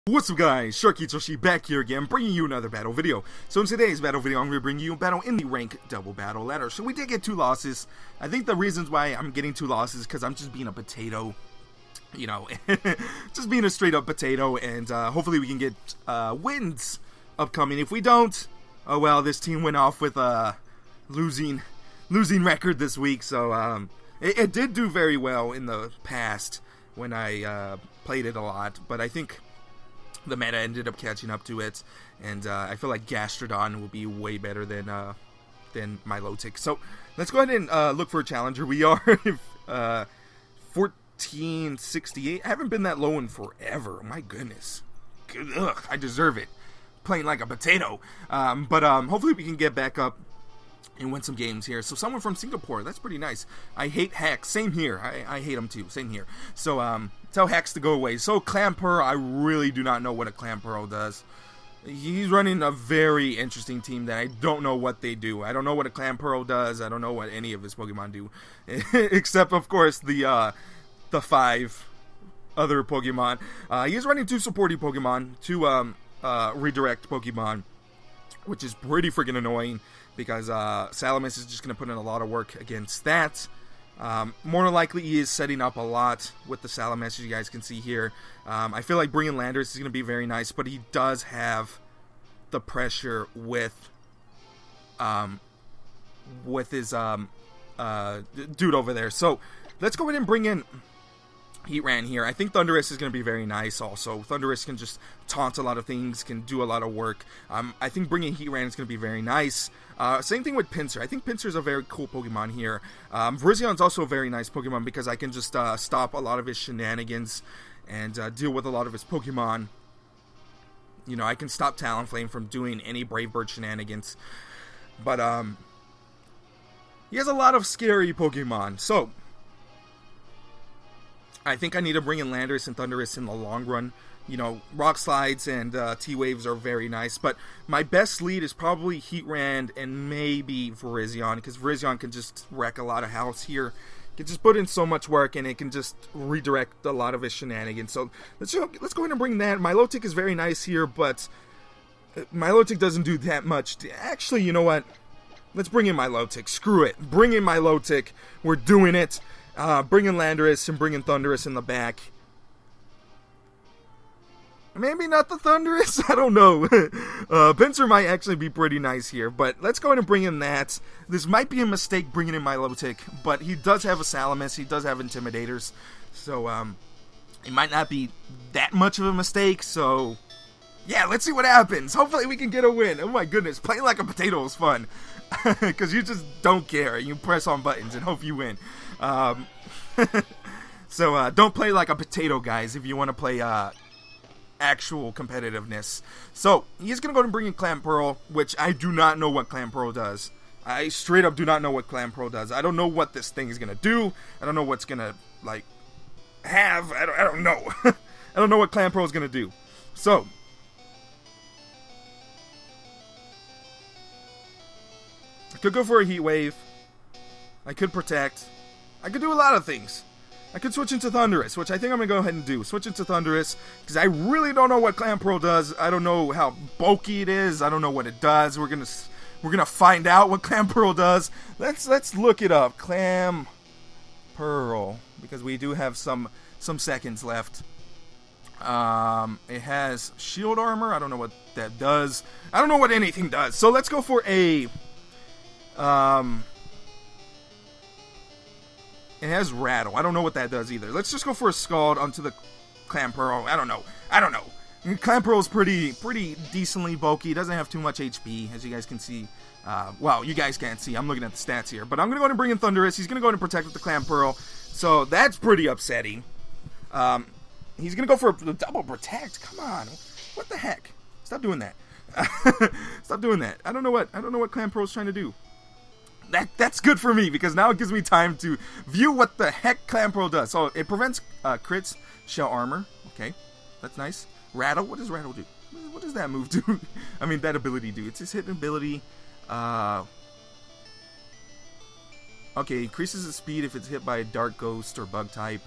What's up guys, sharkeatyoshi back here again, bringing you another battle video. So in today's battle video, I'm going to bring you a battle in the rank double battle ladder. So we did get 2 losses. I think the reasons why I'm getting 2 losses is because I'm just being a potato. You know, just being a straight up potato, and hopefully we can get wins upcoming. If we don't, oh well, this team went off with a losing record this week. So it did do very well in the past when I played it a lot, but I think the meta ended up catching up to it, and I feel like Gastrodon will be way better than Milotic. So let's go ahead and look for a challenger. We are 1468. I haven't been that low in forever. My goodness. Ugh, I deserve it. Playing like a potato. But hopefully we can get back up and win some games here. So someone from Singapore, that's pretty nice. I hate hacks. Same here. I hate them too. Same here. So tell hacks to go away. So Clamperl, I really do not know what a Clamperl does. He's running a very interesting team that I don't know what they do. I don't know what a Clamperl does. I don't know what any of his Pokemon do, except of course the 5 other Pokemon. He's running 2 supporting Pokemon, 2 redirect Pokemon, which is pretty freaking annoying, because Salamis is just going to put in a lot of work against that. More than likely, he is setting up a lot with the Salamis, as you guys can see here. I feel like bringing Landers is going to be very nice, but he does have the pressure with his dude over there. So let's go ahead and bring in Heatran here. I think Thundurus is going to be very nice also. Thundurus can just taunt a lot of things, can do a lot of work. I think bringing Heatran is going to be very nice. Same thing with Pinsir. I think Pinsir is a very cool Pokemon here. Virizion is also a very nice Pokemon because I can just stop a lot of his shenanigans and deal with a lot of his Pokemon. You know, I can stop Talonflame from doing any Brave Bird shenanigans. But he has a lot of scary Pokemon. So I think I need to bring in Landorus and Thundurus in the long run. You know, Rock Slides and T-Waves are very nice, but my best lead is probably Heatran and maybe Virizion, because Virizion can just wreck a lot of house here. It can just put in so much work, and it can just redirect a lot of his shenanigans. So let's go ahead and bring that. Milotic is very nice here, but Milotic doesn't do that much. Actually, you know what? Let's bring in Milotic. Screw it. Bring in Milotic. We're doing it. Bring in Landorus and bring in Thundurus in the back. Maybe not the Thundurus, I don't know. Pinsir might actually be pretty nice here, but let's go ahead and bring in that. This might be a mistake bringing in Milotic, but he does have a Salamis, he does have Intimidators, so it might not be that much of a mistake, so yeah, let's see what happens. Hopefully we can get a win. Oh my goodness, playing like a potato is fun, because you just don't care. You press on buttons and hope you win. So don't play like a potato, guys, if you want to play actual competitiveness. So he's gonna go and bring in Clamperl, which I do not know what Clamperl does. I straight up do not know what Clamperl does. I don't know what this thing is gonna do. I don't know what's gonna like have. I don't know. I don't know what Clamperl is gonna do. So I could go for a Heat Wave. I could protect. I could do a lot of things. I could switch into Thundurus, which I think I'm going to go ahead and do. Switch into Thundurus, because I really don't know what Clamperl does. I don't know how bulky it is. I don't know what it does. We're gonna find out what Clamperl does. Let's look it up. Clamperl, because we do have some seconds left. It has shield armor. I don't know what that does. I don't know what anything does. So let's go for a it has Rattle. I don't know what that does either. Let's just go for a Scald onto the Clamperl. I don't know. Clamperl is pretty decently bulky. Doesn't have too much HP, as you guys can see. Well, you guys can't see. I'm looking at the stats here. But I'm going to go ahead and bring in Thundurus. He's going to go ahead and protect with the Clamperl. So that's pretty upsetting. He's going to go for a double protect. Come on. What the heck? Stop doing that. Stop doing that. I don't know what Clamperl is trying to do. That's good for me, because now it gives me time to view what the heck Clamperl does. So it prevents crits, shell armor. Okay, that's nice. Rattle. What does Rattle do? What does that move do? I mean, that ability do. It's his hit ability. Okay, increases its speed if it's hit by a Dark Ghost or Bug type.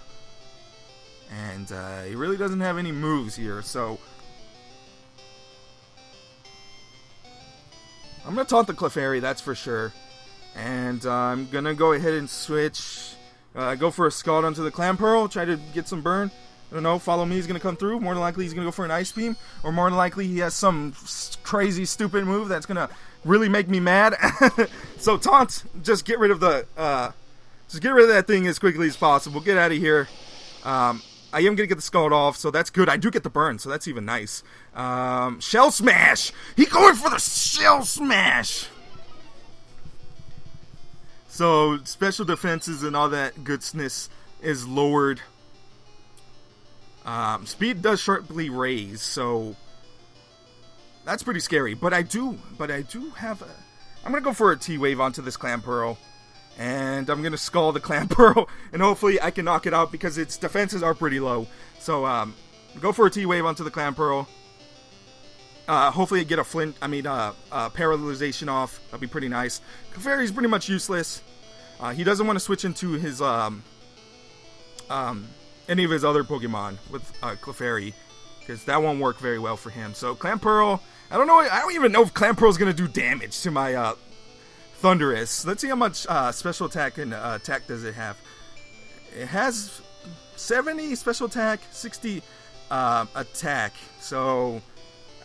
And he really doesn't have any moves here, so I'm going to taunt the Clefairy, that's for sure. And I'm going to go ahead and switch. Go for a Scald onto the Clamperl. Try to get some burn. I don't know. Follow Me is going to come through. More than likely he's going to go for an Ice Beam. Or more than likely he has some crazy, stupid move that's going to really make me mad. So taunt. Just get rid of the... just get rid of that thing as quickly as possible. Get out of here. I am going to get the Scald off, so that's good. I do get the burn, so that's even nice. Shell Smash! He going for the Shell Smash! So, special defenses and all that goodness is lowered. Speed does sharply raise, so that's pretty scary. But I do have a... I'm going to go for a T-Wave onto this Clamperl. And I'm going to Scald the Clamperl, and hopefully I can knock it out because its defenses are pretty low. So, go for a T-Wave onto the Clamperl. Hopefully get a paralyzation off. That'll be pretty nice. Clefairy's pretty much useless. He doesn't want to switch into his, any of his other Pokemon with, Clefairy, because that won't work very well for him. So, Clamperl, I don't even know if Clamperl's going to do damage to my, Thunderous. Let's see how much special attack and attack does it have. It has 70 special attack, 60 attack. So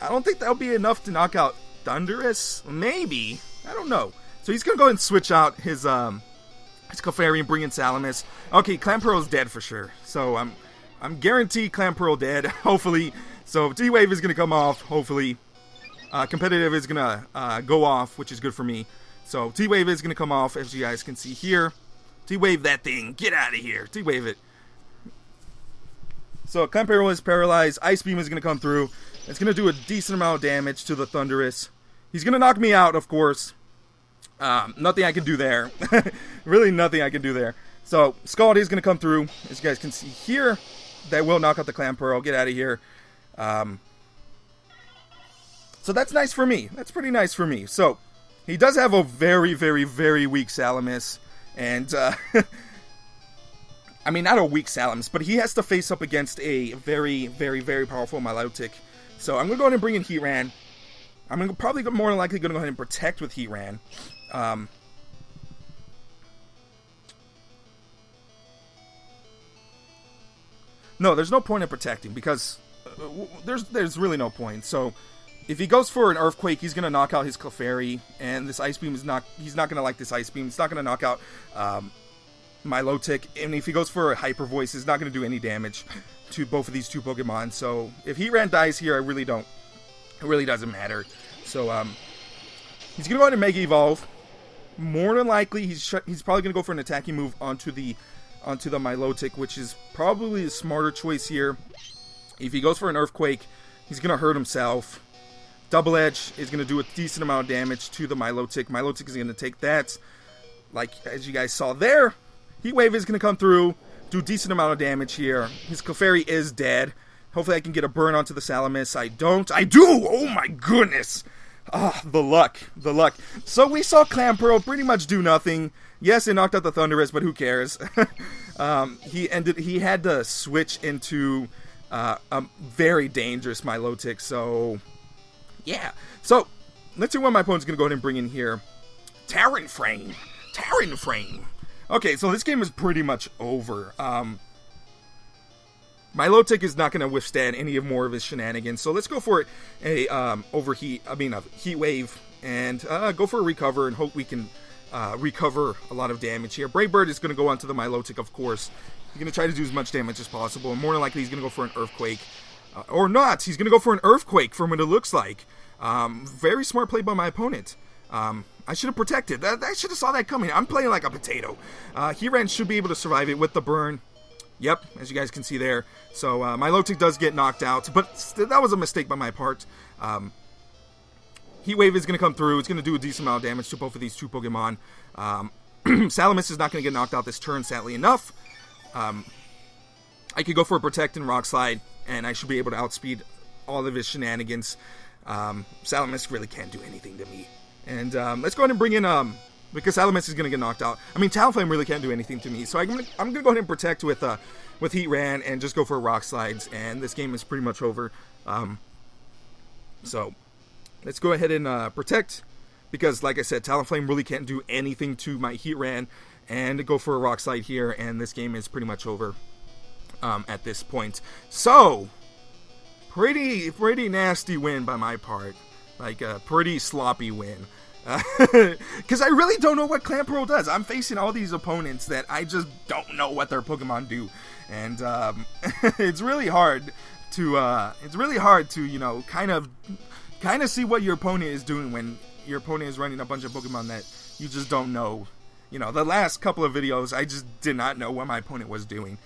I don't think that'll be enough to knock out Thunderous. Maybe. I don't know. So he's gonna go ahead and switch out his Clefairy and bring in Salamis. Okay, Clamperl's dead for sure. So I'm guaranteed Clamperl dead. Hopefully. So T-Wave is gonna come off. Hopefully. Competitive is gonna go off, which is good for me. So, T-Wave is going to come off, as you guys can see here. T-Wave that thing. Get out of here. T-Wave it. So, Clamperl is paralyzed. Ice Beam is going to come through. It's going to do a decent amount of damage to the Thunderous. He's going to knock me out, of course. Nothing I can do there. Really nothing I can do there. So, Scald is going to come through. As you guys can see here, that will knock out the Clamperl. Get out of here. So, that's nice for me. That's pretty nice for me. So, he does have a very, very, very weak Salamis, and, I mean, not a weak Salamis, but he has to face up against a very, very, very powerful Milotic. So I'm going to go ahead and bring in Heatran. I'm probably more than likely going to go ahead and protect with Heatran. No, there's no point in protecting, because there's really no point, so... If he goes for an Earthquake, he's going to knock out his Clefairy, and this Ice Beam he's not going to like this Ice Beam. It's not going to knock out Milotic, and if he goes for a Hyper Voice, it's not going to do any damage to both of these two Pokemon. So, if Heatran dies here, it really doesn't matter. So, he's going to go ahead and Mega Evolve. More than likely, he's probably going to go for an attacking move onto the Milotic, which is probably the smarter choice here. If he goes for an Earthquake, he's going to hurt himself. Double Edge is going to do a decent amount of damage to the Milotic. Milotic is going to take that. Like, as you guys saw there, Heat Wave is going to come through, do a decent amount of damage here. His Clefairy is dead. Hopefully I can get a burn onto the Salamis. I don't. I do! Oh my goodness! Ah, the luck. The luck. So we saw Clamperl pretty much do nothing. Yes, it knocked out the Thunderous, but who cares? He had to switch into a very dangerous Milotic, so... Yeah, so let's see what my opponent's going to go ahead and bring in here. Talonflame. Okay, so this game is pretty much over. Milotic is not going to withstand any more of his shenanigans, so let's go for a Heat Wave, and go for a Recover, and hope we can recover a lot of damage here. Brave Bird is going to go onto the Milotic, of course. He's going to try to do as much damage as possible, and more than likely he's going to go for an Earthquake. Or not. He's going to go for an Earthquake from what it looks like. Very smart play by my opponent. I should have protected. I should have saw that coming. I'm playing like a potato. Heatran should be able to survive it with the burn. Yep, as you guys can see there. So, Milotic does get knocked out. But that was a mistake by my part. Heat Wave is going to come through. It's going to do a decent amount of damage to both of these two Pokemon. Salamis is not going to get knocked out this turn, sadly enough. I could go for a Protect and Rock Slide, and I should be able to outspeed all of his shenanigans. Salamis really can't do anything to me. And let's go ahead and bring in, because Salamis is going to get knocked out. I mean, Talonflame really can't do anything to me. So I'm going to go ahead and protect with Heatran and just go for Rock Slides. And this game is pretty much over. So let's go ahead and protect. because, like I said, Talonflame really can't do anything to my Heatran, and go for a Rock Slide here, and this game is pretty much over at this point. So, pretty nasty win by my part. Like a pretty sloppy win. Because I really don't know what Clamperl does. I'm facing all these opponents that I just don't know what their Pokemon do. And it's really hard to, you know, kind of see what your opponent is doing when your opponent is running a bunch of Pokemon that you just don't know. You know, the last couple of videos, I just did not know what my opponent was doing.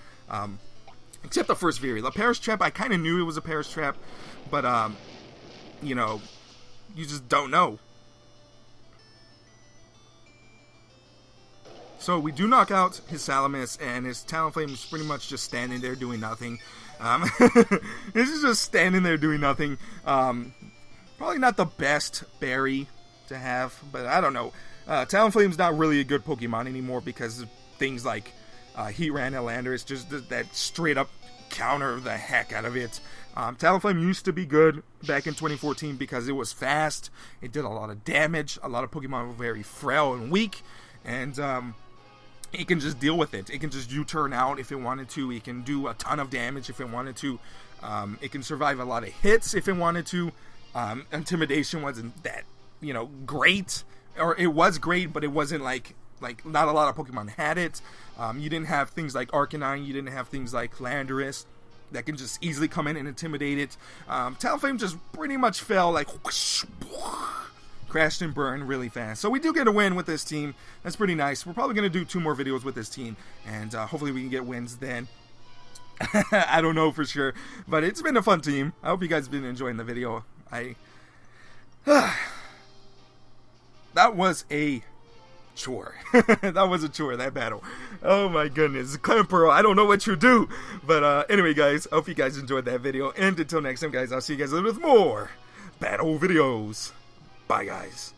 Except the first video. The Paris Trap, I kind of knew it was a Paris Trap. But, you know, you just don't know. So we do knock out his Salamis, and his Talonflame is pretty much just standing there doing nothing. This is just standing there doing nothing. Probably not the best berry to have, but I don't know. Talonflame's not really a good Pokemon anymore because of things like Heatran and Landorus, just that straight up counter the heck out of it. Talonflame used to be good back in 2014 because it was fast, it did a lot of damage, a lot of Pokemon were very frail and weak, and it can just deal with it. It can just U-turn out if it wanted to. It can do a ton of damage if it wanted to. It can survive a lot of hits if it wanted to. Intimidation wasn't that, you know, great. Or it was great, but it wasn't like not a lot of Pokemon had it. You didn't have things like Arcanine. You didn't have things like Landorus that can just easily come in and intimidate it. Talonflame just pretty much fell like whoosh, crashed and burned really fast. So we do get a win with this team. That's pretty nice. We're probably going to do 2 more videos with this team, and hopefully we can get wins then. I don't know for sure, but it's been a fun team. I hope you guys have been enjoying the video. That was a chore. That was a chore, that battle. Oh my goodness. Clamperl, I don't know what you do. But anyway, guys, I hope you guys enjoyed that video. And until next time, guys, I'll see you guys with more battle videos. Bye, guys.